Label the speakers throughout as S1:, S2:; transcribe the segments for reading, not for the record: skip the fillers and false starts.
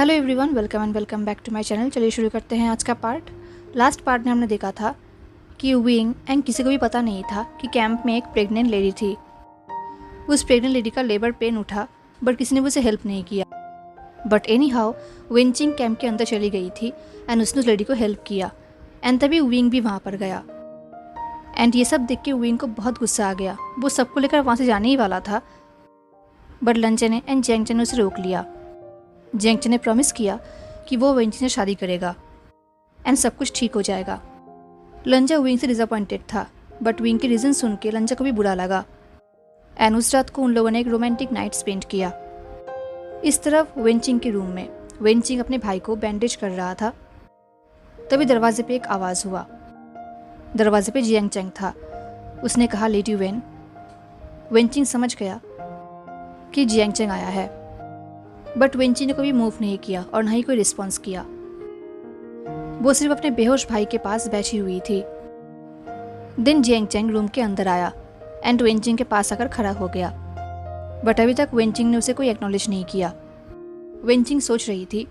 S1: Hello everyone, welcome and welcome back to my channel. चलिए शुरू करते हैं आज का पार्ट। लास्ट पार्ट में हमने देखा था कि विंग एंड किसी को भी पता नहीं था कि कैंप में एक प्रेग्नेंट लेडी थी। उस प्रेग्नेंट लेडी का लेबर पेन उठा बट किसी ने उसे हेल्प नहीं किया। बट एनी हाउ विंचिंग कैंप के अंदर चली गई थी एंड उसने उस लेडी को हेल्प किया एंड तभी विंग भी वहाँ पर गया। एंड ये सब देख के विंग को बहुत गुस्सा आ गया। वो सबको लेकर वहाँ से जाने ही वाला था बट लंचे ने एंड जेंगचे ने उसे रोक लिया। जेंगचे ने प्रॉमिस किया कि वो वेंची से शादी करेगा एंड सब कुछ ठीक हो जाएगा। लंजा विंग से डिसअपॉइंटेड था बट विंग के रीज़न सुन के लंजा को भी बुरा लगा एंड उस रात को उन लोगों ने एक रोमांटिक नाइट स्पेंड किया। इस तरफ वेंचिंग के रूम में वेंचिंग अपने भाई को बैंडेज कर रहा था। तभी दरवाजे पे एक आवाज़ हुआ। दरवाजे पे जियांग चैंग था। उसने कहा लेडी वेन। वेंचिंग समझ गया कि जियांग चैंग आया है बट वेंची ने कभी मूव नहीं किया और ना ही कोई रिस्पॉन्स किया। वो सिर्फ अपने बेहोश भाई के पास बैठी हुई थी। देन जियांग चैंग रूम के अंदर आया एंड वेंचिंग के पास आकर खड़ा हो गया बट अभी तक वेंचिंग ने उसे कोई एक्नॉलेज नहीं किया। वेंचिंग सोच रही थी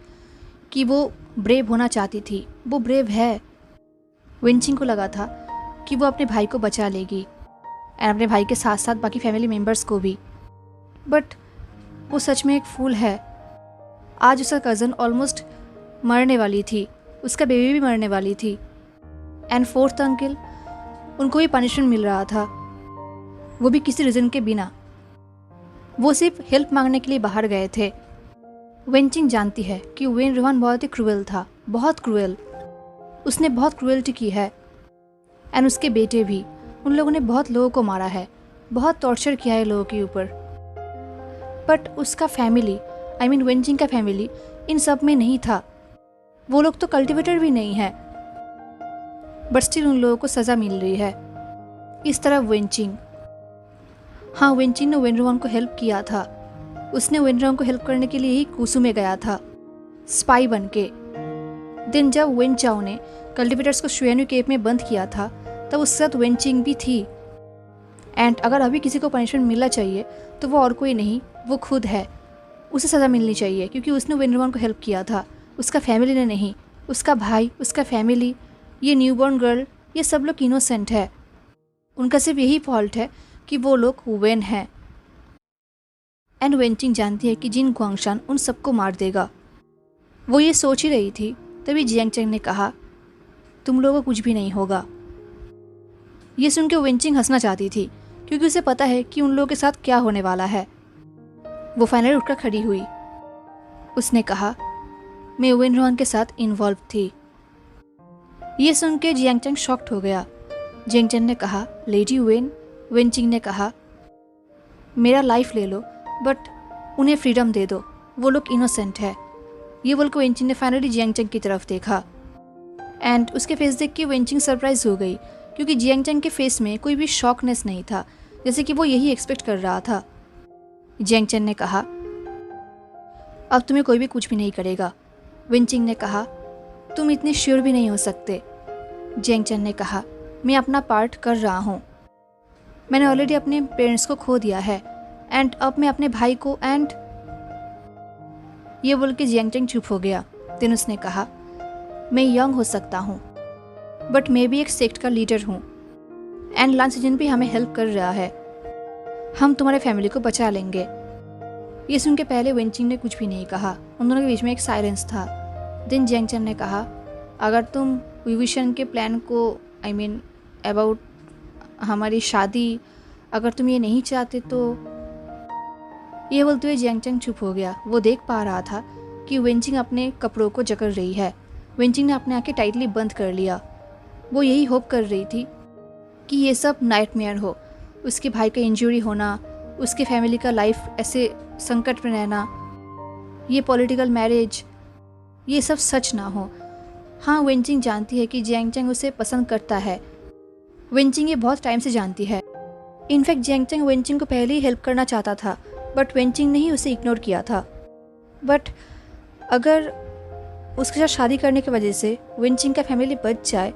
S1: कि वो ब्रेव होना चाहती थी। वो ब्रेव है। वेंचिंग को लगा था कि वो अपने भाई को बचा लेगी एंड अपने भाई के साथ साथ बाकी फैमिली मेम्बर्स को भी। बट वो सच में एक फूल है। आज उसका कज़न ऑलमोस्ट मरने वाली थी, उसका बेबी भी मरने वाली थी एंड फोर्थ अंकल, उनको भी पनिशमेंट मिल रहा था, वो भी किसी रीज़न के बिना। वो सिर्फ हेल्प मांगने के लिए बाहर गए थे। वेंचिंग जानती है कि वेन रोहन बहुत ही क्रूएल था, बहुत क्रूएल। उसने बहुत क्रूएल्टी की है एंड उसके बेटे भी। उन लोगों ने बहुत लोगों को मारा है, बहुत टॉर्चर किया है लोगों के ऊपर। बट उसका फैमिली, आई मीन वेंचिंग का फैमिली इन सब में नहीं था। वो लोग तो कल्टिवेटर भी नहीं है बट स्टिल उन लोगों को सज़ा मिल रही है। इस तरह वेंचिंग, हाँ, वेंचिंग ने वेनरोहन को हेल्प किया था। उसने वेनरोहन को हेल्प करने के लिए ही कुसू में गया था स्पाई बन के। दिन जब वेन चाओ ने कल्टिवेटर्स को शुएन्यू केव में बंद किया था तब उसके साथ वेंचिंग भी थी। एंड अगर अभी किसी को पनिशमेंट मिलना चाहिए तो वो और कोई नहीं, वो खुद है। उसे सज़ा मिलनी चाहिए क्योंकि उसने वेनरोहन को हेल्प किया था, उसका फैमिली ने नहीं। उसका भाई, उसका फैमिली, ये न्यूबॉर्न गर्ल, ये सब लोग इनोसेंट है। उनका सिर्फ यही फॉल्ट है कि वो लोग वेन हैं। एंड वेंचिंग जानती है कि जिन गुआंगशान उन सबको मार देगा। वो ये सोच ही रही थी तभी जियांग चैंग ने कहा तुम लोगों को कुछ भी नहीं होगा। ये सुन के वेंचिंग हंसना चाहती थी क्योंकि उसे पता है कि उन लोगों के साथ क्या होने वाला है। वो फाइनली उठकर खड़ी हुई। उसने कहा मैं वेनरोहन के साथ इन्वॉल्व थी। ये सुन के जियांग चैंग शॉक्ड हो गया। जियांग चैंग ने कहा लेडी वेन। वेंचिंग ने कहा मेरा लाइफ ले लो बट उन्हें फ्रीडम दे दो, वो लोग इनोसेंट है। ये बोल के वेंचिंग ने फाइनली जियांग चैंग की तरफ देखा एंड उसके फेस देख के वेंचिंग सरप्राइज हो गई क्योंकि जियांग चैंग के फेस में कोई भी शॉकनेस नहीं था, जैसे कि वो यही एक्सपेक्ट कर रहा था। जियांग चैंग ने कहा अब तुम्हें कोई भी कुछ भी नहीं करेगा। वेंचिंग ने कहा तुम इतने श्योर भी नहीं हो सकते। जियांग चैंग ने कहा मैं अपना पार्ट कर रहा हूँ। मैंने ऑलरेडी अपने पेरेंट्स को खो दिया है एंड अब मैं अपने भाई को एंड ये बोल के जियांग चैंग चुप हो गया। देन उसने कहा मैं यंग हो सकता हूँ बट मैं भी एक सेक्ट का लीडर हूँ एंड लान सीजन भी हमें हेल्प कर रहा है। हम तुम्हारे फैमिली को बचा लेंगे। ये सुन के पहले वेंचिंग ने कुछ भी नहीं कहा। उन दोनों के बीच में एक साइलेंस था। देन जियांग चैंग ने कहा अगर तुम विविशन के प्लान को, आई मीन अबाउट हमारी शादी, अगर तुम ये नहीं चाहते तो। ये बोलते हुए जियांग चैंग चुप हो गया। वो देख पा रहा था कि वेंचिंग अपने कपड़ों को जकड़ रही है। वेंचिंग ने अपने आंखें टाइटली बंद कर लिया। वो यही होप कर रही थी कि ये सब नाइटमेयर हो, उसके भाई का इंजरी होना, उसके फैमिली का लाइफ ऐसे संकट में रहना, ये पॉलिटिकल मैरिज, ये सब सच ना हो। हाँ, वेंचिंग जानती है कि जियांग चैंग उसे पसंद करता है। वेंचिंग ये बहुत टाइम से जानती है। इनफैक्ट जियांग चैंग वेंचिंग को पहले ही हेल्प करना चाहता था बट वेंचिंग ने ही उसे इग्नोर किया था। बट अगर उसके साथ शादी करने की वजह से वेंचिंग का फैमिली बच जाए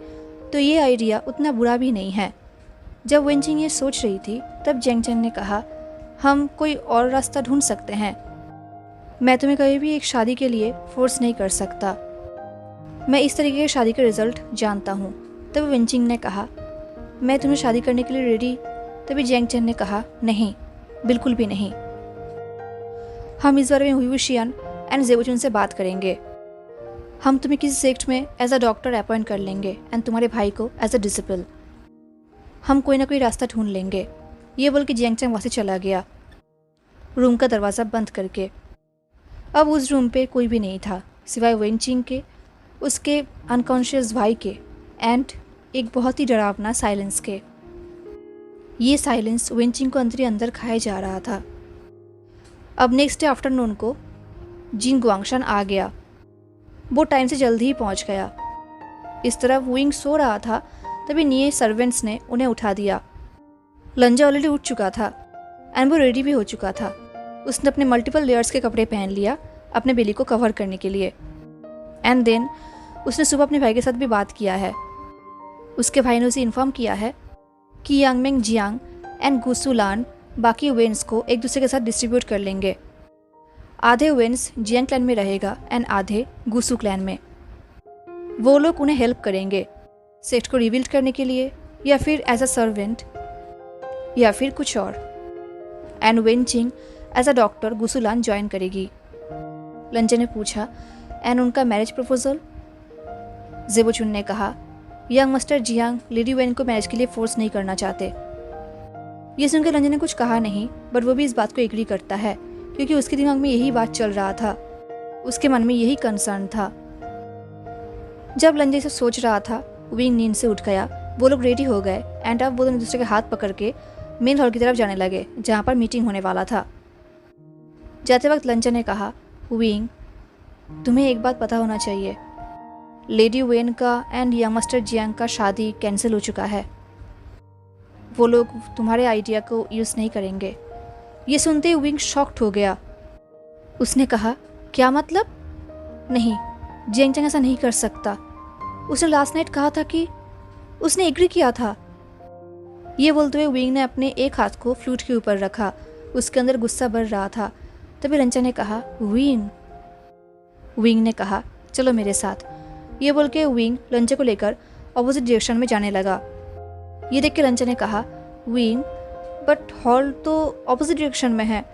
S1: तो ये आइडिया उतना बुरा भी नहीं है। जब वेंचिंग ये सोच रही थी तब जियांग चैंग ने कहा हम कोई और रास्ता ढूंढ सकते हैं। मैं तुम्हें कभी भी एक शादी के लिए फोर्स नहीं कर सकता। मैं इस तरीके की शादी का रिजल्ट जानता हूँ। तभी वेंचिंग ने कहा, मैं तुम्हें शादी करने के लिए रेडी। तभी जियांग चेन ने कहा, नहीं, बिल्कुल भी नहीं। हम इस बारे में हुई शियान एंड जेबोचुन से बात करेंगे। हम तुम्हें किसी सेक्ट में एज अ डॉक्टर अपॉइंट कर लेंगे एंड तुम्हारे भाई को एज अ डिसिपल। हम कोई ना कोई रास्ता ढूंढ लेंगे। ये बोल के जियांग चेन वहाँ से चला गया, रूम का दरवाज़ा बंद करके। अब उस रूम पे कोई भी नहीं था सिवाय वेंचिंग के, उसके अनकॉन्शियस भाई के एंड एक बहुत ही डरावना साइलेंस के। ये साइलेंस वेंचिंग को अंदर ही अंदर खाए जा रहा था। अब नेक्स्ट डे आफ्टरनून को जिन गुआंगशान आ गया। वो टाइम से जल्दी ही पहुंच गया। इस तरह वुइंग सो रहा था, तभी निये सर्वेंट्स ने उन्हें उठा दिया। लंजा ऑलरेडी उठ चुका था एंड वो रेडी भी हो चुका था। उसने अपने मल्टीपल लेयर्स के कपड़े पहन लिया अपने बेली को कवर करने के लिए। एंड देन उसने सुबह अपने भाई के साथ भी बात किया है। उसके भाई ने उसे इन्फॉर्म किया है कि यांगमेंग जियांग एंड गुसुलान बाकी वेन्स को एक दूसरे के साथ डिस्ट्रीब्यूट कर लेंगे। आधे वेन्स जियांग क्लैन में रहेगा एंड आधे गुसु क्लैन में। वो लोग उन्हें हेल्प करेंगे सेक्ट को रिवील करने के लिए, या फिर एज अ सर्वेंट, या फिर कुछ और। एंड वेंचिंग एज अ डॉक्टर गुसुलान ज्वाइन करेगी। लंजे ने पूछा, एंड उनका मैरिज प्रपोजल? जेबोचुन ने कहा, young master Jiang lady when को मैरिज के लिए फोर्स नहीं करना चाहते। ये सुनकर लंजे ने कुछ कहा नहीं, बट वो भी इस बात को एग्री करता है क्योंकि उसके दिमाग में यही बात चल रहा था, उसके मन में यही कंसर्न था। जब लंजे से सोच रहा था, विंग नींद से उठ गया। वो लोग रेडी हो गए एंड अब वो दोनों दूसरे के हाथ पकड़ के मेन हॉल की तरफ जाने लगे जहाँ पर मीटिंग होने वाला था। जाते वक्त लंजा ने कहा, विंग, तुम्हें एक बात पता होना चाहिए, लेडी वेन का एंड यंग मास्टर जियांग का शादी कैंसिल हो चुका है। वो लोग तुम्हारे आइडिया को यूज़ नहीं करेंगे। ये सुनते ही विंग शॉक्ड हो गया। उसने कहा, क्या मतलब? नहीं, जियांग चेन ऐसा नहीं कर सकता। उसने लास्ट नाइट कहा था कि उसने एग्री किया था। ये बोलते हुए विंग ने अपने एक हाथ को फ्लूट के ऊपर रखा। उसके अंदर गुस्सा बढ़ रहा था। तभी लंचा ने कहा, विंग ने कहा, चलो मेरे साथ। ये बोल के विंग लंचे को लेकर ऑपोजिट डायरेक्शन में जाने लगा। ये देख के लंचा ने कहा, विंग, बट हॉल तो ऑपोजिट डायरेक्शन में है।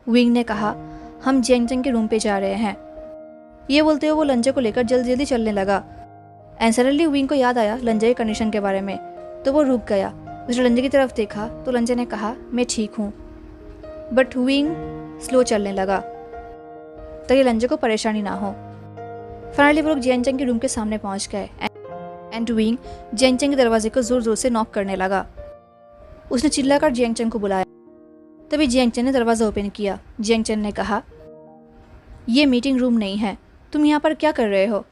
S1: विंग ने कहा, हम जियांग चेन के रूम पे जा रहे हैं। ये बोलते हुए वो लंचे को लेकर जल्दी जल्दी चलने लगा। एंड सडनली विंग को याद आया लंजे के कंडीशन के बारे में, तो वो रुक गया। उसने लंजे की तरफ देखा तो लंजे ने कहा, मैं ठीक हूँ। बट विंग स्लो चलने लगा ताकि लंजे को परेशानी ना हो। फाइनली वो लोग जियांग चेन के रूम के सामने पहुंच गए एंड विंग जियांग चेन के दरवाजे को जोर जोर से नॉक करने लगा। उसने चिल्लाकर जियांग चेन को बुलाया। तभी जियांग चेन ने दरवाज़ा ओपन किया। जियांग चेन ने कहा, ये मीटिंग रूम नहीं है, तुम यहाँ पर क्या कर रहे हो?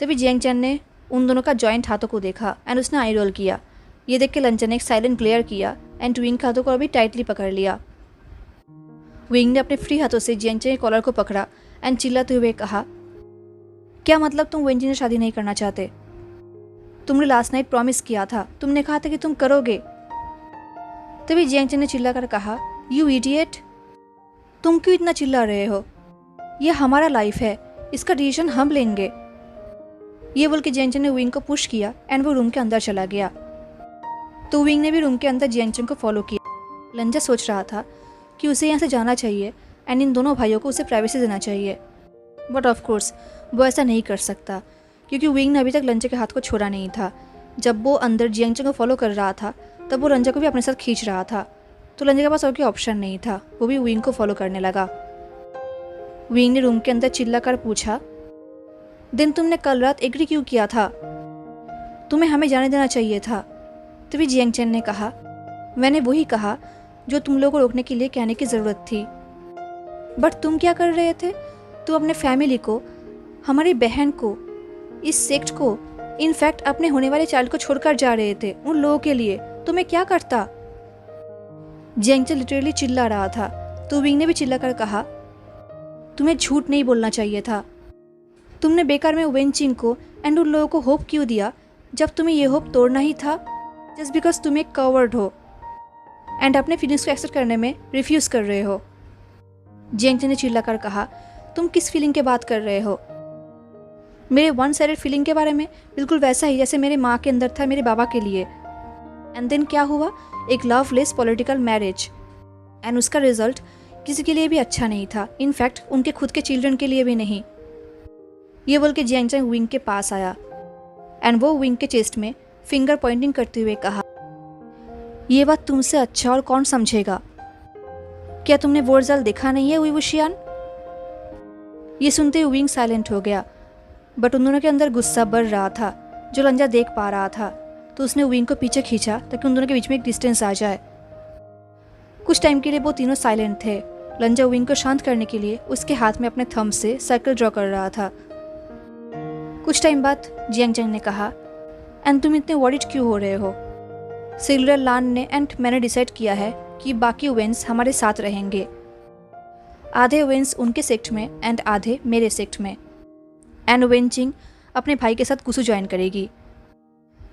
S1: तभी जियांग चेन ने उन दोनों का जॉइंट हाथों को देखा एंड उसने आई रोल किया। ये देख के लंचन ने एक साइलेंट ग्लेयर किया एंड विंग के हाथों को अभी टाइटली पकड़ लिया। विंग ने अपने फ्री हाथों से जियांग चेन के कॉलर को पकड़ा एंड चिल्लाते हुए कहा, क्या मतलब तुम वेंजी से शादी नहीं करना चाहते? तुमने लास्ट नाइट प्रॉमिस किया था, तुमने कहा था कि तुम करोगे। तभी जियांग चेन ने चिल्लाकर कहा, यू इडियट, तुम क्यों इतना चिल्ला रहे हो? ये हमारा लाइफ है, इसका डिसीजन हम लेंगे। ये बोल के जियांग चेन ने विंग को पुश किया एंड वो रूम के अंदर चला गया। तो विंग ने भी रूम के अंदर जियांग चेन को फॉलो किया। लंजा सोच रहा था कि उसे यहाँ से जाना चाहिए एंड इन दोनों भाइयों को उसे प्राइवेसी देना चाहिए, बट ऑफ कोर्स वो ऐसा नहीं कर सकता क्योंकि विंग ने अभी तक लंजा के हाथ को छोड़ा नहीं था। जब वो अंदर जियांग चेन को फॉलो कर रहा था तब वो लंजा को भी अपने साथ खींच रहा था, तो लंजा के पास और कोई ऑप्शन नहीं था। वो भी विंग को फॉलो करने लगा। विंग ने रूम के अंदर चिल्ला कर पूछा, दिन तुमने कल रात एग्री क्यों किया था? तुम्हें हमें जाने देना चाहिए था। तभी जियांग चेन ने कहा, मैंने वही कहा जो तुम लोगों को रोकने के लिए कहने की ज़रूरत थी। बट तुम क्या कर रहे थे? तुम अपने फैमिली को, हमारी बहन को, इस सेक्ट को, इनफैक्ट अपने होने वाले चाइल्ड को छोड़कर जा रहे थे उन लोगों के लिए। तुम्हें क्या करता? जियांग चेन लिटरली चिल्ला रहा था। तो विंग ने भी चिल्ला कर कहा, तुम्हें झूठ नहीं बोलना चाहिए था। तुमने बेकार में वेंचिंग को एंड उन लोगों को होप क्यों दिया जब तुम्हें ये होप तोड़ना ही था? जस्ट बिकॉज तुम एक कवर्ड हो एंड अपने फीलिंग्स को एक्सेप्ट करने में रिफ्यूज़ कर रहे हो। जियांगचैन ने चिल्लाकर कहा, तुम किस फीलिंग की बात कर रहे हो? मेरे वन साइडेड फीलिंग के बारे में? बिल्कुल वैसा ही जैसे मेरे माँ के अंदर था मेरे बाबा के लिए। एंड देन क्या हुआ? एक लवलेस पॉलिटिकल मैरिज। एंड उसका रिजल्ट किसी के लिए भी अच्छा नहीं था, इनफैक्ट उनके खुद के चिल्ड्रन के लिए भी नहीं। ये बोल के जियांगचैन विंग के पास आया एंड वो विंग के चेस्ट में फिंगर पॉइंटिंग करते हुए कहा, ये बात तुमसे अच्छा और कौन समझेगा? क्या तुमने वो रिजल्ट देखा नहीं है वुशियान? ये सुनते ही विंग साइलेंट हो गया, बट उन दोनों के अंदर गुस्सा बढ़ रहा था जो लंजा देख पा रहा था, तो उसने विंग को पीछे खींचा ताकि उन दोनों के बीच में एक डिस्टेंस आ जाए। कुछ टाइम के लिए वो तीनों साइलेंट थे। लंजा विंग को शांत करने के लिए उसके हाथ में अपने थंब से सर्कल ड्रॉ कर रहा था। कुछ टाइम बाद जियांगचैन ने कहा, एंड तुम इतने वरीड क्यों हो रहे हो? सिलुलर लान ने एंड मैंने डिसाइड किया है कि बाकी वेंस हमारे साथ रहेंगे। आधे वेंस उनके सेक्ट में एंड आधे मेरे सेक्ट में। एंड वेंचिंग अपने भाई के साथ गुसु ज्वाइन करेगी।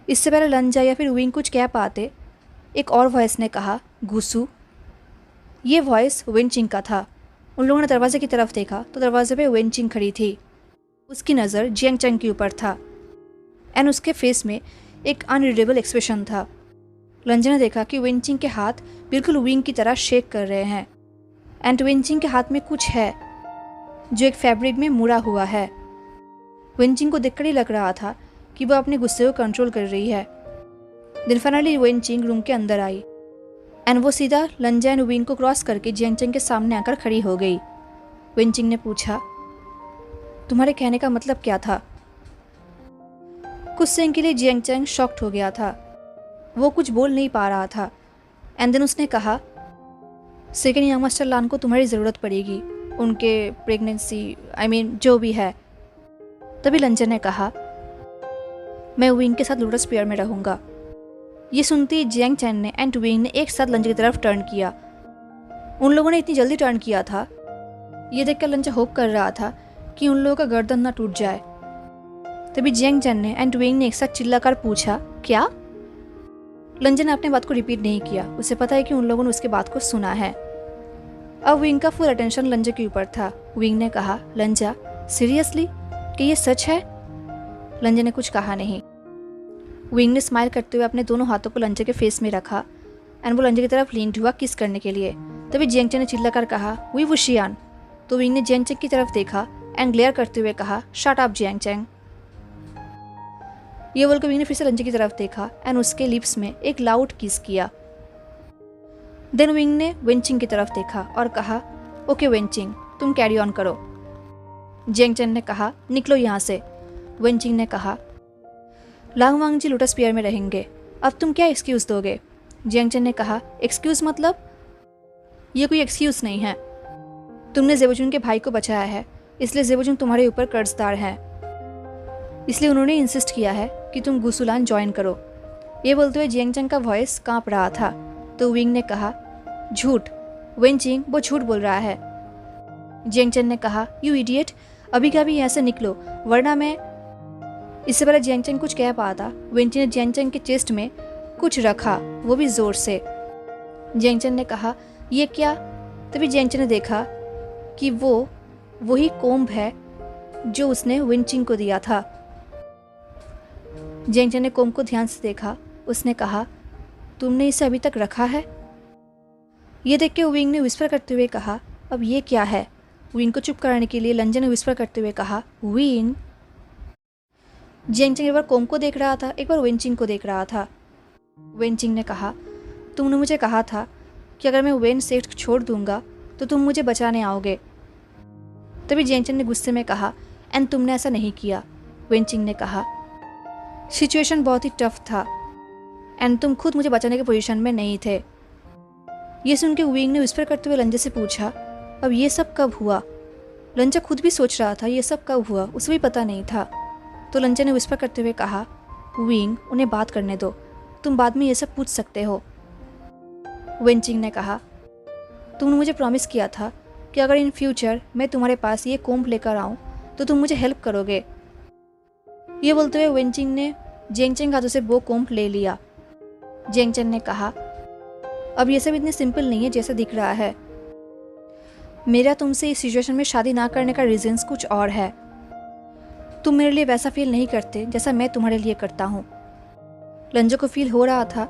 S1: इससे पहले लंजा या फिर विंग कुछ कह पाते, एक और वॉइस ने कहा, गुसु। ये वॉइस वेंचिंग का था। उन लोगों ने दरवाजे की तरफ देखा तो दरवाजे पे वेंचिंग खड़ी थी। उसकी नज़र जियांगचैन के ऊपर था एंड उसके फेस में एक अनरीडेबल एक्सप्रेशन था। लंजा ने देखा कि वेंचिंग के हाथ बिल्कुल विंग की तरह शेक कर रहे हैं एंड वेंचिंग के हाथ में कुछ है जो एक फैब्रिक में मुड़ा हुआ है। वेंचिंग को देखकर ही लग रहा था कि वह अपने गुस्से को कंट्रोल कर रही है। देन फाइनली वेंचिंग रूम के अंदर आई एंड वो सीधा लंजा एंड विंग को क्रॉस करके जियांगचैन के सामने आकर खड़ी हो गई। वेंचिंग ने पूछा, तुम्हारे कहने का मतलब क्या था? कुछ सेकंड के लिए जियांगचैन शॉक्ड हो गया था। वो कुछ बोल नहीं पा रहा था एंड देन उसने कहा, सेकेंड यंग मास्टर लान को तुम्हारी ज़रूरत पड़ेगी, उनके प्रेगनेंसी जो भी है। तभी लंजा ने कहा, मैं विंग के साथ लोटस पेयर में रहूँगा। ये सुनते ही जियांगचैन ने एंड विंग ने एक साथ लंजा की तरफ टर्न किया। उन लोगों ने इतनी जल्दी टर्न किया था, ये देखकर लंजा होप कर रहा था कि उन लोगों का गर्दन ना टूट जाए। तभी जियांगचैन ने एंड विंग ने एक साथ चिल्लाकर पूछा, क्या? लंजा ने अपने बात को रिपीट नहीं किया, उसे पता है कि उन लोगों ने उसके बात को सुना है। अब विंग का फुल अटेंशन लंजा के ऊपर था। विंग ने कहा, लंजा सीरियसली कि ये सच है? लंजा ने कुछ कहा नहीं। विंग ने स्माइल करते हुए अपने दोनों हाथों को लंजा के फेस में रखा एंड वो लंजा की तरफ लीन हुआ किस करने के लिए। तभी जियांगचैन ने चिल्लाकर कहा, वी वुशियान। तो विंग ने जियांगचैन की तरफ देखा एंड ग्लेयर करते हुए कहा, शट अप जियांगचैन। ये बोलकर विंग ने फिर से लंजा की तरफ देखा एंड उसके लिप्स में एक लाउड किस किया। देन विंग ने वेंचिंग की तरफ देखा और कहा, ओके वेंचिंग, तुम कैरी ऑन करो। जियांगचैन ने कहा, निकलो यहाँ से। वेंचिंग ने कहा, लांगवांग जी लोटस पेयर में रहेंगे, अब तुम क्या एक्सक्यूज़ दोगे? जियांगचैन ने कहा, एक्सक्यूज़ मतलब? ये कोई एक्सक्यूज़ नहीं है। तुमने ज़ेबोजुन के भाई को बचाया है, इसलिए ज़ेबोजुन तुम्हारे ऊपर कर्जदार है। इसलिए उन्होंने इंसिस्ट किया है कि तुम गुसुलान ज्वाइन करो। ये बोलते हुए जियांगचैन का वॉइस कांप रहा था। तो विंग ने कहा, झूठ वेंचिंग, वो झूठ बोल रहा है। जियांगचैन ने कहा, यू इडियट, अभी का भी यहाँ से निकलो वरना मैं। इससे पहले जियांगचैन कुछ कह पाया था, वेंचिंग ने जियांगचैन के चेस्ट में कुछ रखा, वो भी जोर से। जियांगचैन ने कहा, ये क्या? तभी जियांगचैन ने देखा कि वो वही कोम्ब है जो उसने वेंचिंग को दिया था। जियांगचैन ने कोम्ब को ध्यान से देखा। उसने कहा, तुमने इसे अभी तक रखा है? ये देख के विंग ने विस्पर करते हुए कहा, अब ये क्या है? विंग को चुप कराने के लिए लंजा ने विस्पर करते हुए कहा, विंग। जियांगचैन एक बार कोम्ब को देख रहा था, एक बार वेंचिंग को देख रहा था। वेंचिंग ने कहा, तुमने मुझे कहा था कि अगर मैं वेन सेक्ट छोड़ दूंगा तो तुम मुझे बचाने आओगे। तभी जियांगचैन ने गुस्से में कहा, एंड तुमने ऐसा नहीं किया। वेंचिंग ने कहा, सिचुएशन बहुत ही टफ था एंड तुम खुद मुझे बचाने के पोजीशन में नहीं थे। ये सुन के विंग ने विस्पर करते हुए लंजा से पूछा, अब ये सब कब हुआ? लंजा खुद भी सोच रहा था ये सब कब हुआ, उसे भी पता नहीं था। तो लंजा ने विस्पर करते हुए कहा, विंग, उन्हें बात करने दो, तुम बाद में ये सब पूछ सकते हो। वेंचिंग ने कहा, तुमने मुझे प्रॉमिस किया था कि अगर इन फ्यूचर मैं तुम्हारे पास ये कोम्ब लेकर आऊँ तो तुम मुझे हेल्प करोगे। ये बोलते हुए वेंचिंग ने जियांगचैन हाथों से वो कोम्ब ले लिया। जियांगचैन ने कहा, अब ये सब इतने सिंपल नहीं है जैसा दिख रहा है। मेरा तुमसे इस सिचुएशन में शादी ना करने का रीजंस कुछ और है। तुम मेरे लिए वैसा फील नहीं करते जैसा मैं तुम्हारे लिए करता हूँ। लंजो को फील हो रहा था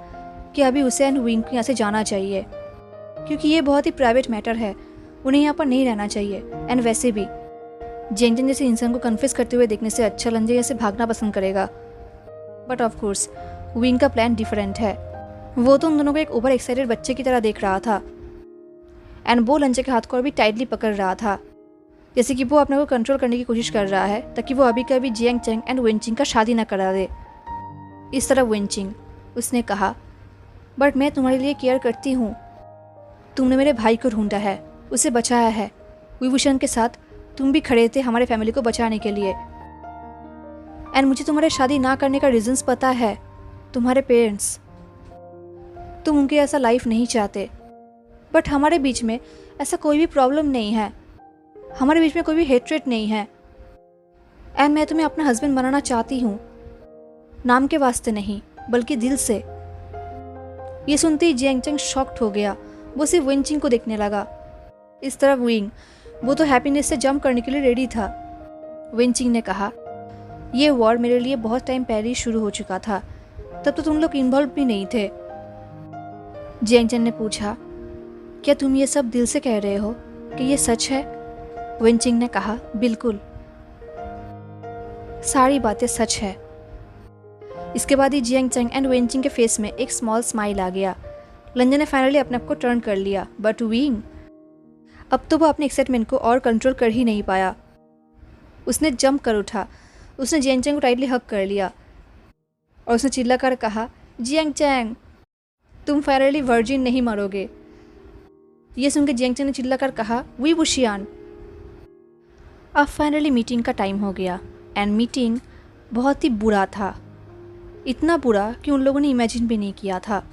S1: कि अभी उसे एंड विंग को यहाँ से जाना चाहिए, क्योंकि ये बहुत ही प्राइवेट मैटर है, उन्हें यहाँ पर नहीं रहना चाहिए। एंड वैसे भी जियांग चैंग जैसे इंसान को कन्फ्यूज करते हुए देखने से अच्छा लंजो यहाँ से भागना पसंद करेगा। बट ऑफ कोर्स विंग का प्लान डिफरेंट है। वो तो उन दोनों को एक ओवर एक्साइटेड बच्चे की तरह देख रहा था एंड वो लंजो के हाथ को अभी टाइटली पकड़ रहा था, जैसे कि वो अपने को कंट्रोल करने की कोशिश कर रहा है ताकि वो अभी कभी जियांग चैंग एंड वेनचिंग का शादी ना करा दे। इस तरह वेनचिंग, उसने कहा, बट मैं तुम्हारे लिए केयर करती हूँ। तुमने मेरे भाई को ढूंढा है, उसे बचाया है। विभूषण के साथ तुम भी खड़े थे हमारे फैमिली को बचाने के लिए। एंड मुझे तुम्हारे शादी ना करने का रीजंस पता है। तुम्हारे पेरेंट्स, तुम उनके ऐसा लाइफ नहीं चाहते, बट हमारे बीच में ऐसा कोई भी प्रॉब्लम नहीं है, हमारे बीच में कोई भी हेट्रेट नहीं है। एंड मैं तुम्हें अपना हस्बैंड बनाना चाहती हूँ, नाम के वास्ते नहीं बल्कि दिल से। ये सुनते ही जियांग चैंग शॉक्ड हो गया। वो सिर्फ वेनचिंग को देखने लगा। इस तरफ विंग, वो तो हैप्पीनेस से जंप करने के लिए रेडी था। वेनचिंग ने कहा, ये वॉर मेरे लिए बहुत टाइम पहले ही शुरू हो चुका था, तब तो तुम लोग इन्वॉल्व भी नहीं थे। जियांग चैंग ने पूछा, क्या तुम ये सब दिल से कह रहे हो कि ये सच है? वेनचिंग ने कहा, बिल्कुल, सारी बातें सच है। इसके बाद ही जियांग चैंग एंड वेनचिंग के फेस में एक स्मॉल स्माइल आ गया। लंजन ने फाइनली अपने आप को टर्न कर लिया, बट विंग, अब तो वो अपने एक्साइटमेंट को और कंट्रोल कर ही नहीं पाया। उसने जंप कर उठा, उसने जियांग चैंग को टाइटली हग कर लिया और उसने चिल्लाकर कहा, जियांग चैंग, तुम फाइनली वर्जिन नहीं मरोगे। ये सुनकर जियांग चैंग ने चिल्लाकर कहा, वी बुशियान। अब फाइनली मीटिंग का टाइम हो गया एंड मीटिंग बहुत ही बुरा था, इतना बुरा कि उन लोगों ने इमेजिन भी नहीं किया था।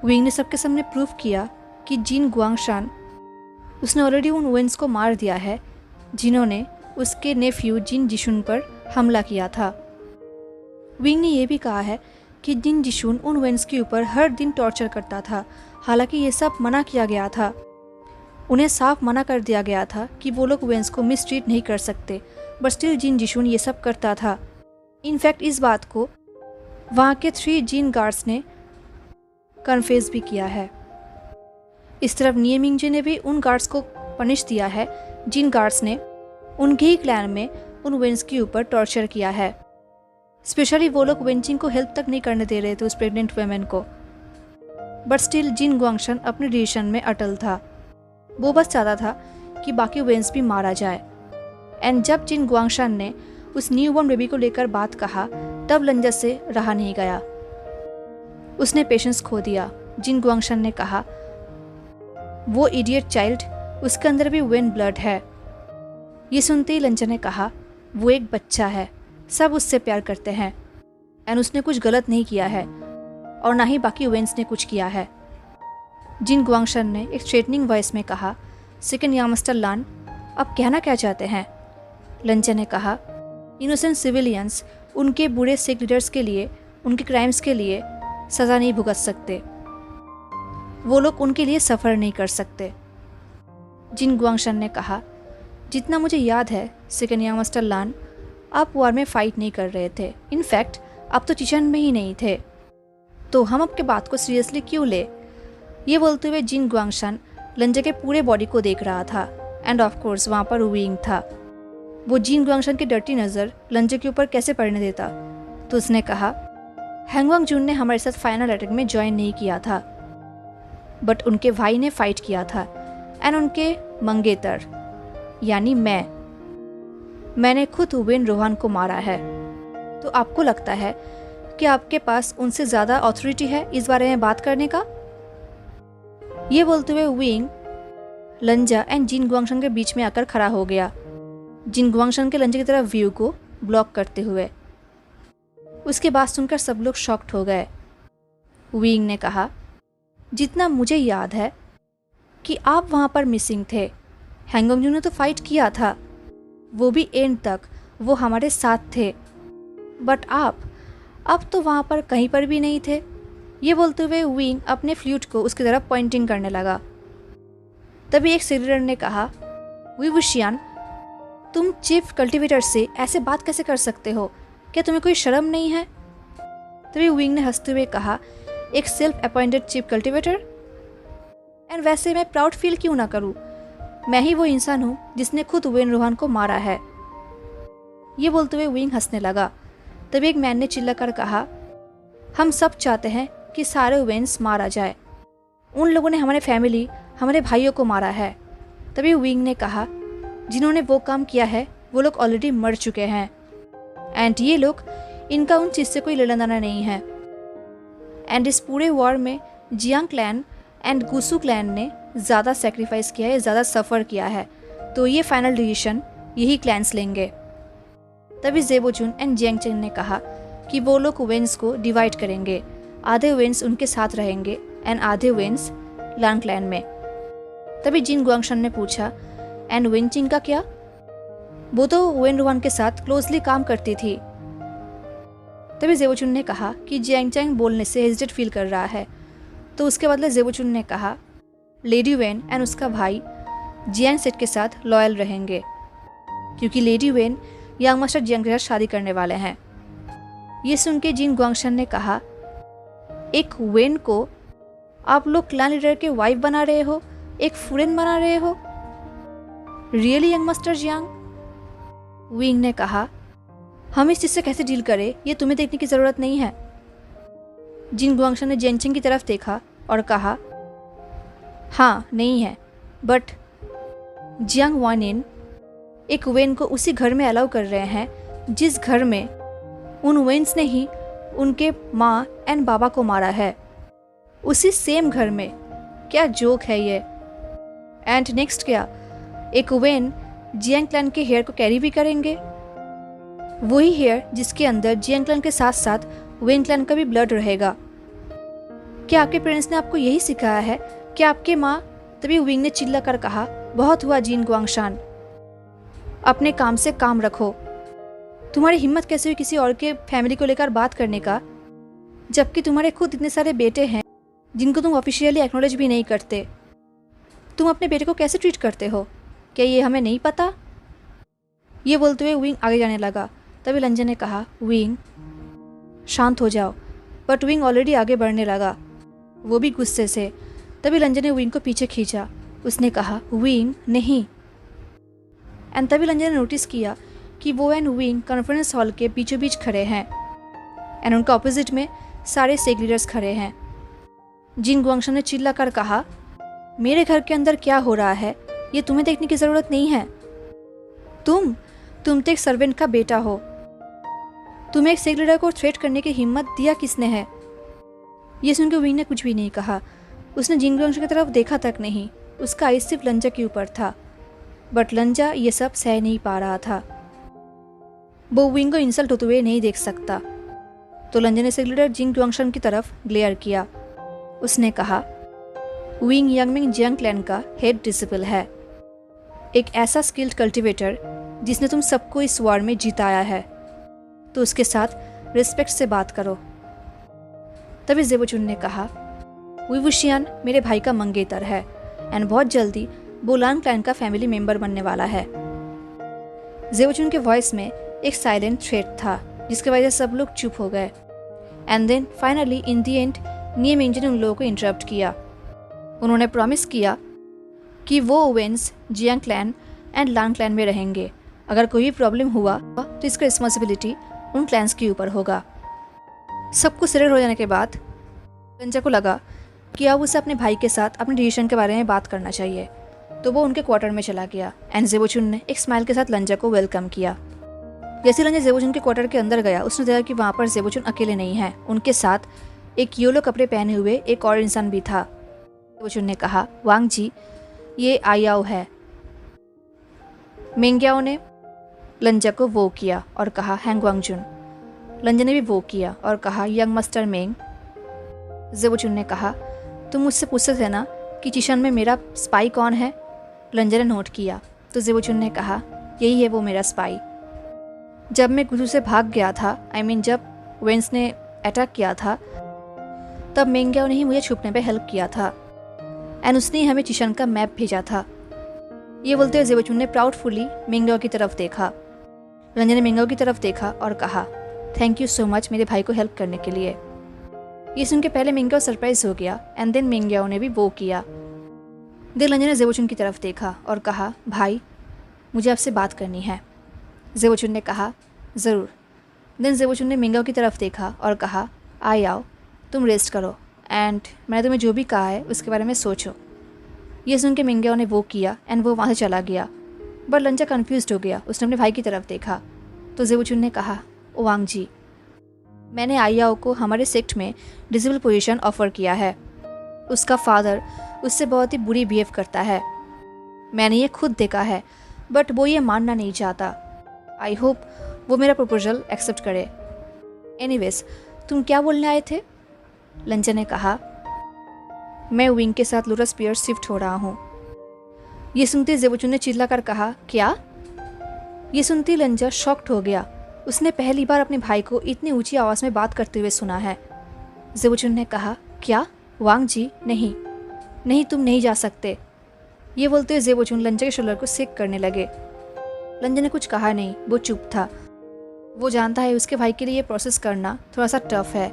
S1: विंग ने सबके सामने प्रूफ किया कि जिन गुआंगशान, उसने ऑलरेडी उन वेंस को मार दिया है जिन्होंने उसके नेफ्यू जिन जिशुन पर हमला किया था। विंग ने यह भी कहा है कि जिन जिशुन उन वेंस के ऊपर हर दिन टॉर्चर करता था, हालांकि ये सब मना किया गया था। उन्हें साफ मना कर दिया गया था कि वो लोग वेंस को मिसट्रीट नहीं कर सकते, बट स्टिल जिन जिशुन ये सब करता था। इनफैक्ट इस बात को वहाँ के 3 जिन गार्ड्स ने कन्फेस भी किया है। इस तरफ नियमिंगजे ने भी उन गार्ड्स को पनिश दिया है जिन गार्ड्स ने उनके ही क्लैन में उन वेंस के ऊपर टॉर्चर किया है। स्पेशली वो लोग वेंचिंग को हेल्प तक नहीं करने दे रहे थे उस प्रेग्नेंट वुमेन को, बट स्टिल जिन गुआंगशान अपने डिसीजन में अटल था। वो बस चाहता था कि बाकी वेंस भी मारा जाए। एंड जब जिन गुआंगशान ने उस न्यूबॉर्न बेबी को लेकर बात कहा, तब लंजन से रहा नहीं गया, उसने पेशेंस खो दिया। जिन गुआंगशान ने कहा, वो इडियट चाइल्ड, उसके अंदर भी वेन ब्लड है। ये सुनते ही लंजन ने कहा, वो एक बच्चा है, सब उससे प्यार करते हैं एंड उसने कुछ गलत नहीं किया है और ना ही बाकी वेंस ने कुछ किया है। जिन गुआंगशान ने एक स्ट्रेटनिंग वॉइस में कहा, सेकंड यांग मास्टर लान, आप कहना क्या चाहते हैं? लंजन ने कहा, इनोसेंट सिविलियंस उनके बुरे सिख लीडर्स के लिए, उनके क्राइम्स के लिए सज़ा नहीं भुगत सकते, वो लोग उनके लिए सफ़र नहीं कर सकते। जिन गुआंगशान ने कहा, जितना मुझे याद है सेकंड यांग मास्टर लान, आप वॉर में फ़ाइट नहीं कर रहे थे, इनफैक्ट आप तो किचन में ही नहीं थे, तो हम आपके बात को सीरियसली क्यों ले? ये बोलते हुए जिन गुआंगशान लंजे के पूरे बॉडी को देख रहा था एंड ऑफ कोर्स वहाँ पर विंग था। वो जिन गुआंगशान की डर्टी नज़र लंजे के ऊपर कैसे पड़ने देता? तो उसने कहा, हैंगवांग जून ने हमारे साथ फाइनल अटैक में ज्वाइन नहीं किया था, बट उनके भाई ने फाइट किया था एंड उनके मंगेतर यानी मैंने खुद वेन रोहान को मारा है। तो आपको लगता है कि आपके पास उनसे ज़्यादा अथॉरिटी है इस बारे में बात करने का? ये बोलते हुए विंग लंजा एंड जिन गुआंगशान के बीच में आकर खड़ा हो गया, जिन गुआंगशान के लंजे की तरफ व्यू को ब्लॉक करते हुए। उसके बाद सुनकर सब लोग शॉक्ड हो गए। विंग ने कहा, जितना मुझे याद है कि आप वहाँ पर मिसिंग थे, हैंगवांग जून ने तो फाइट किया था, वो भी एंड तक, वो हमारे साथ थे, बट आप तो वहाँ पर कहीं पर भी नहीं थे। ये बोलते हुए विंग अपने फ्लूट को उसकी तरफ पॉइंटिंग करने लगा। तभी एक सेक्रेटरी ने कहा, वी वुशियान, तुम चीफ कल्टीवेटर से ऐसे बात कैसे कर सकते हो? क्या तुम्हें कोई शर्म नहीं है? तभी विंग ने हंसते हुए कहा, एक self appointed chief cultivator? And वैसे मैं प्राउड फील क्यों ना करूं? मैं ही वो इंसान हूं जिसने खुद वेन रोहान को मारा है। ये बोलते हुए विंग हंसने लगा। तभी एक मैन ने चिल्लाकर कहा, हम सब चाहते हैं कि सारे वेन्स मारा जाए। उन लोगों ने हमारे फैमिली, हमारे भाइयों को मारा है। तभी विंग ने कहा, जिन्होंने वो काम किया है वो लोग ऑलरेडी मर चुके हैं एंड ये लोग, इनका उन चीज़ से कोई लेना देना नहीं है। एंड इस पूरे वॉर में Jiang clan and Gusu clan ने ज़्यादा सेक्रीफाइस किया है, ज़्यादा सफ़र किया है, तो ये फाइनल डिसीजन यही क्लैंस लेंगे। तभी ज़ेबोचुन एंड जियांगचेन ने कहा कि वो लोग वेन्स को डिवाइड करेंगे, आधे वेन्स उनके साथ रहेंगे एंड आधे वेन्स लांग क्लैन में। तभी जिन गुआंगशन ने पूछा, एंड वेनचिंग का क्या? वो तो वेन रोहान के साथ क्लोजली काम करती थी। तभी ज़ेबोचुन ने कहा कि जियांगचैंग बोलने से हेजिटेट फील कर रहा है, तो उसके बदले ज़ेबोचुन ने कहा, लेडी वेन एंड उसका भाई जियांग सेट के साथ लॉयल रहेंगे, क्योंकि lady when Yang master Jiang के साथ शादी करने वाले हैं। ये सुन के जिन गुआंगशन ने कहा, एक वेन को आप लोग क्लैन लीडर के वाइफ बना रहे हो, एक फुरेन बना रहे हो? Really young master Jiang? Wing ने कहा, हम इस चीज़ से कैसे डील करें ये तुम्हें देखने की ज़रूरत नहीं है। जिन गुआंगशन ने जेनचिंग की तरफ देखा और कहा, हाँ नहीं है, बट जियांग वानिन एक वेन को उसी घर में अलाउ कर रहे हैं जिस घर में उन वेन्स ने ही उनके माँ एंड बाबा को मारा है, उसी सेम घर में। क्या जोक है ये? एंड नेक्स्ट क्या, एक वेन जियांग क्लैन के हेयर को कैरी भी करेंगे, वही हेयर जिसके अंदर जियांग क्लैन के साथ साथ वेन क्लैन का भी ब्लड रहेगा। क्या आपके पेरेंट्स ने आपको यही सिखाया है? क्या आपके माँ? तभी विंग ने चिल्ला कर कहा, बहुत हुआ जिन गुआंगशान, अपने काम से काम रखो। तुम्हारी हिम्मत कैसे हुई किसी और के फैमिली को लेकर बात करने का, जबकि तुम्हारे खुद इतने सारे बेटे हैं जिनको तुम ऑफिशियली एक्नॉलेज भी नहीं करते। तुम अपने बेटे को कैसे ट्रीट करते हो? क्या ये हमें नहीं पता? ये बोलते हुए विंग आगे जाने लगा। तभी लंजन ने कहा, विंग शांत हो जाओ। बट विंग ऑलरेडी आगे बढ़ने लगा, वो भी गुस्से से। तभी लंजन ने विंग को पीछे खींचा। उसने कहा, विंग नहीं। एंड तभी लंजन ने नोटिस किया कि वो एंड विंग कॉन्फ्रेंस हॉल के बीचों बीच खड़े हैं एंड उनका ऑपोजिट में सारे सेक लीडर्स खड़े हैं। जिन गुआंगशन ने चिल्ला कर कहा, मेरे घर के अंदर क्या हो रहा है ये तुम्हें देखने की ज़रूरत नहीं है। तुम तो एक सर्वेंट का बेटा हो। तुम्हें एक सेक लीडर को थ्रेट करने की हिम्मत दिया किसने है? ये सुनकर विंग ने कुछ भी नहीं कहा। उसने जिन गुआंगशन की तरफ देखा तक नहीं। उसका आइज सिर्फ लंजा के ऊपर था, बट लंजा ये सब सह नहीं पा रहा था। वो विंग को इंसल्ट होते हुए नहीं देख सकता, तो लंजा ने सेक लीडर जिन गुआंगशन की तरफ ग्लेयर किया। उसने कहा, विंग यांगमिंग जियांग क्लैन का हेड डिसिपल है, एक ऐसा स्किल्ड कल्टीवेटर जिसने तुम सबको इस वॉर में जिताया है, तो उसके साथ रिस्पेक्ट से बात करो। तभी ज़ेबोचुन ने कहा, वी वुशियान मेरे भाई का मंगेतर है एंड बहुत जल्दी वो लांग क्लैन का फैमिली मेंबर बनने वाला है। ज़ेबोचुन के वॉइस में एक साइलेंट थ्रेट था जिसकी वजह से सब लोग चुप हो गए। And then finally in the end नियम इंजन ने उन लोगों को इंटरप्ट किया। उन्होंने प्रॉमिस किया कि वो veins Jiang clan and long clan में रहेंगे। अगर कोई भी प्रॉब्लम हुआ तो इसका रिस्पॉन्सिबिलिटी उन क्लैंस के ऊपर होगा। सब कुछ सिलेक्ट हो जाने के बाद लंजा को लगा कि अब उसे अपने भाई के साथ अपने डिसीजन के बारे में बात करना चाहिए, तो वो उनके क्वार्टर में चला गया एंड ज़ेबोचुन ने एक स्माइल के साथ लंजा को वेलकम किया। जैसे लंजा ज़ेबोचुन के क्वार्टर के अंदर गया, उसने देखा कि वहाँ पर ज़ेबोचुन अकेले नहीं है, उनके साथ एक येलो कपड़े पहने हुए एक और इंसान भी था। ज़ेबोचुन ने कहा, वांग जी, ये आयाओ है। मेंग्याओ ने लंजा को वो किया और कहा, हैंग वांगजुन। लंजा ने भी वो किया और कहा, यंग मास्टर मेंग। ज़ेबोचुन ने कहा, तुम मुझसे पूछते थे ना कि चिशन में मेरा स्पाई कौन है? लंजा ने नोट किया तो ज़ेबोचुन ने कहा, यही है वो मेरा स्पाई। जब मैं गुरु से भाग गया था, जब वेंस ने अटैक किया था, तब मेंग्याओ ने ही मुझे छुपने पे हेल्प किया था। एंड उसने ही हमें चिशन का मैप भेजा था। ये बोलते हुए जेबोचुन ने प्राउडफुली मिंगगाओ की तरफ देखा। रंजन ने मिंगगाओ की तरफ देखा और कहा, थैंक यू सो मच मेरे भाई को हेल्प करने के लिए। ये सुन के पहले मिंगगाओ सरप्राइज हो गया एंड देन मिंगगाओ ने भी वो किया। देन रंजन ने जेबोचुन की तरफ देखा और कहा, भाई मुझे आपसे बात करनी है। जेबोचुन ने कहा, ज़रूर। देन जेबोचुन ने मिंगगाओ की तरफ देखा और कहा, आओ तुम रेस्ट करो एंड मैंने तुम्हें जो भी कहा है उसके बारे में सोचो। ये सुन के मिंगगाओ ने वो किया एंड वो वहाँ से चला गया। बट लंचा कन्फ्यूज्ड हो गया। उसने अपने भाई की तरफ देखा तो जेबोचुन ने कहा, ओवांग जी, मैंने आयाओ को हमारे सेक्ट में डिसेबल पोजीशन ऑफ़र किया है। उसका फादर उससे बहुत ही बुरी बिहेव करता है। मैंने ये खुद देखा है बट वो ये मानना नहीं चाहता। आई होप वो मेरा प्रपोजल एक्सेप्ट करे। एनीवेज, तुम क्या बोलने आए थे? लंचा ने कहा, मैं विंग के साथ लोटस पियर शिफ्ट हो रहा हूँ। ये सुनते जेबोचुन ने चिल्लाकर कहा, क्या? ये सुनते लंचा शॉक्ड हो गया। उसने पहली बार अपने भाई को इतनी ऊंची आवाज़ में बात करते हुए सुना है। जेबोचुन ने कहा, क्या? वांग जी, नहीं नहीं, तुम नहीं जा सकते। ये बोलते हुए जेबोचुन लंचा के शोल्डर को सेक करने लगे। लंचा ने कुछ कहा नहीं, वो चुप था। वो जानता है उसके भाई के लिए ये प्रोसेस करना थोड़ा सा टफ है।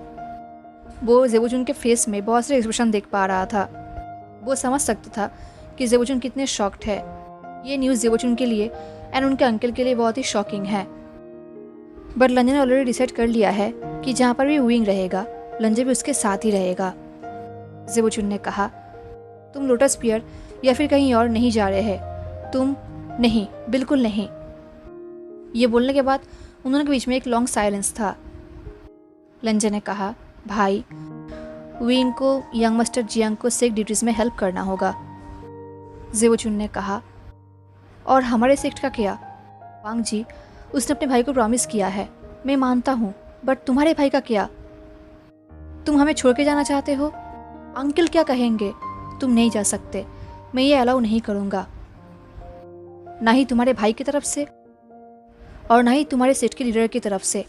S1: वो जेबोचुन के फेस में बहुत सारे एक्सप्रेशन देख पा रहा था। वो समझ सकता था कि जेबोचुन कितने शॉक्ड है। ये न्यूज़ जेबोचुन के लिए एंड उनके अंकल के लिए बहुत ही शॉकिंग है। बट लंजा ने ऑलरेडी डिसाइड कर लिया है कि जहाँ पर भी विंग रहेगा लंजा भी उसके साथ ही रहेगा। जेबोचुन ने कहा, तुम लोटस पियर या फिर कहीं और नहीं जा रहे हैं। तुम नहीं, बिल्कुल नहीं। ये बोलने के बाद उन्होंने के बीच में एक लॉन्ग साइलेंस था। लंजा ने कहा, भाई विंग को यंग मास्टर जियांग को सेक्ट ड्यूटीज में हेल्प करना होगा। जेबोचुन ने कहा, और हमारे सेक्ट का क्या? वांग जी, उसने अपने भाई को प्रॉमिस किया है। मैं मानता हूँ, बट तुम्हारे भाई का क्या? तुम हमें छोड़ के जाना चाहते हो? अंकल क्या कहेंगे? तुम नहीं जा सकते। मैं ये अलाउ नहीं करूँगा, ना ही तुम्हारे भाई की तरफ से और ना ही तुम्हारे सेट के लीडर की तरफ से।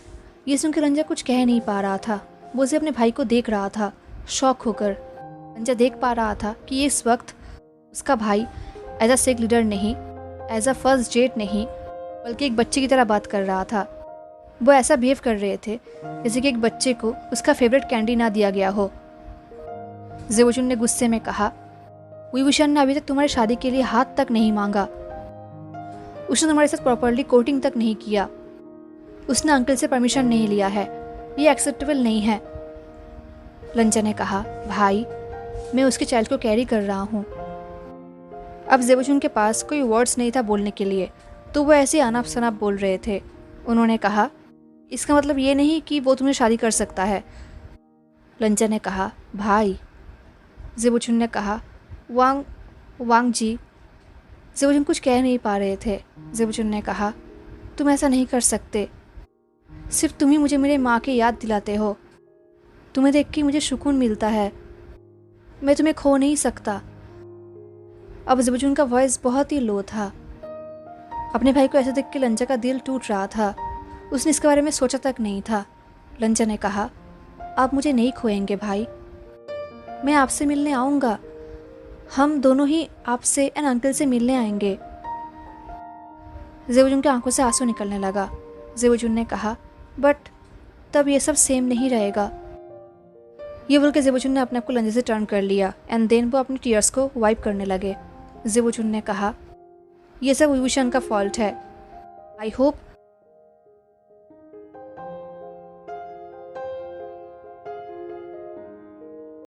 S1: ये सुनकर रंजा कुछ कह नहीं पा रहा था। वो उसे अपने भाई को देख रहा था शॉक होकर। रंजा देख पा रहा था कि इस वक्त उसका भाई एज अ सेक्ट लीडर नहीं, एज अ फर्स्ट डेट नहीं, बल्कि एक बच्चे की तरह बात कर रहा था। वो ऐसा बिहेव कर रहे थे जैसे कि एक बच्चे को उसका फेवरेट कैंडी ना दिया गया हो। जेबोचुन ने गुस्से में कहा, विभूषण ने अभी तक तुम्हारी शादी के लिए हाथ तक नहीं मांगा। उसने तुम्हारे साथ प्रॉपरली कोटिंग तक नहीं किया। उसने अंकल से परमिशन नहीं लिया है। ये एक्सेप्टेबल नहीं है। लंचा ने कहा, भाई मैं उसके चाइल्ड को कैरी कर रहा हूँ। अब जेबोचुन के पास कोई वर्ड्स नहीं था बोलने के लिए, तो वो ऐसे अनाप शनाप बोल रहे थे। उन्होंने कहा, इसका मतलब ये नहीं कि वो तुम्हें शादी कर सकता है। लंचा ने कहा, भाई। जेबोचुन ने कहा, वांग जी। जेबोचुन कुछ कह नहीं पा रहे थे। जेबोचुन ने कहा, तुम ऐसा नहीं कर सकते। सिर्फ तुम ही मुझे मेरे माँ की याद दिलाते हो। तुम्हें देख के मुझे सुकून मिलता है। मैं तुम्हें खो नहीं सकता। अब जेबोचुन का वॉइस बहुत ही लो था। अपने भाई को ऐसे देख के लंचा का दिल टूट रहा था। उसने इसके बारे में सोचा तक नहीं था। लंचा ने कहा, आप मुझे नहीं खोएंगे भाई। मैं आपसे मिलने आऊँगा। हम दोनों ही आपसे एंड अंकल से मिलने आएंगे। जेबोचुन की आंखों से आंसू निकलने लगा। जेबोचुन ने कहा, बट तब ये सब सेम नहीं रहेगा। ये बोल के जेबोचुन ने अपने आप को लंजे से टर्न कर लिया एंड देन वो अपने टीयर्स को वाइप करने लगे। जेबोचुन ने कहा, यह सब विभूषण का फॉल्ट है। I hope